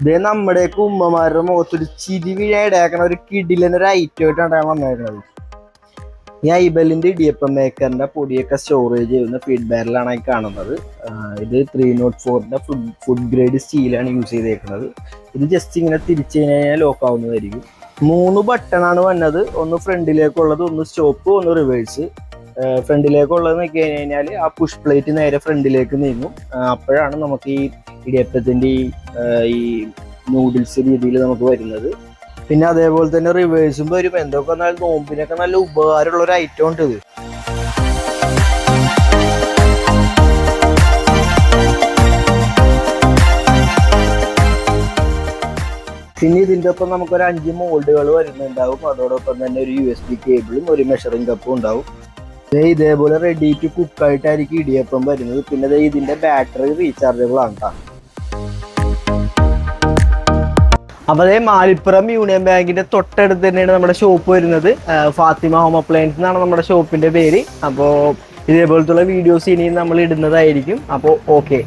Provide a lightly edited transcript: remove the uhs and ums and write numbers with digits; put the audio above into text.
ഇതേ നമ്മുടെയൊക്കെ ഉമ്മമാരുടെ മുഖത്തൊരു ചിരി വീഴായിടയാക്കണ ഒരു കിടിലൊരു ഐറ്റം ആയിട്ടാണ് ഞാൻ വന്നേക്കുന്നത്. ഈ ഐബലിന്റെ ഇടിയപ്പം മേക്കറിന്റെ പൊടിയൊക്കെ സ്റ്റോറേജ് ചെയ്യുന്ന ഫീഡ് ബാരലാണ് ഈ കാണുന്നത്. ഇത് 304ന്റെ ഫുഡ് ഗ്രേഡ് സ്റ്റീലാണ് യൂസ് ചെയ്തേക്കുന്നത്. ഇത് ജസ്റ്റ് ഇങ്ങനെ തിരിച്ചു കഴിഞ്ഞാൽ ലോക്ക് ആവുന്നതായിരിക്കും. 3 ബട്ടണാണ് വന്നത്. ഒന്ന് ഫ്രണ്ടിലേക്കുള്ളത്, ഒന്ന് സ്റ്റോപ്പ്, ഒന്ന് റിവേഴ്സ്. ഫ്രണ്ടിലേക്കുള്ളത് നോക്കി കഴിഞ്ഞാൽ ആ പുഷ് പ്ലേറ്റ് നേരെ ഫ്രണ്ടിലേക്ക് നീങ്ങും. അപ്പോഴാണ് നമുക്ക് ഈ ഇടിയപ്പത്തിന്റെ ഈ നൂഡിൽസ് രീതിയിൽ നമുക്ക് വരുന്നത്. പിന്നെ അതേപോലെ തന്നെ റിവേഴ്സും വരും. എന്തൊക്കെ വന്നാലും നോമ്പിനൊക്കെ നല്ല ഉപകാരമുള്ള ഒരു ഐറ്റം ഉണ്ട് ഇത്. പിന്നെ ഇതിൻ്റെ ഒപ്പം നമുക്കൊരു 5 മോൾഡുകൾ വരുന്നുണ്ടാവും. അതോടൊപ്പം തന്നെ ഒരു USB കേബിളും ഒരു മെഷറിംഗ് കപ്പും ഉണ്ടാവും. ഇതേപോലെ റെഡി ടു കുക്കായിട്ടായിരിക്കും ഇടിയപ്പം വരുന്നത്. പിന്നെ ഇതിന്റെ ബാറ്ററി റീചാർജബിൾ ആണ് കേട്ടോ. അപ്പൊ മാലിപ്പുറം യൂണിയൻ ബാങ്കിന്റെ തൊട്ടടുത്ത് തന്നെയാണ് നമ്മുടെ ഷോപ്പ് വരുന്നത്. ഫാത്തിമ ഹോം അപ്ലയൻസ് എന്നാണ് നമ്മുടെ ഷോപ്പിന്റെ പേര്. അപ്പോൾ ഇതേപോലത്തുള്ള വീഡിയോസ് ഇനിയും നമ്മൾ ഇടുന്നതായിരിക്കും. അപ്പോൾ ഓക്കെ.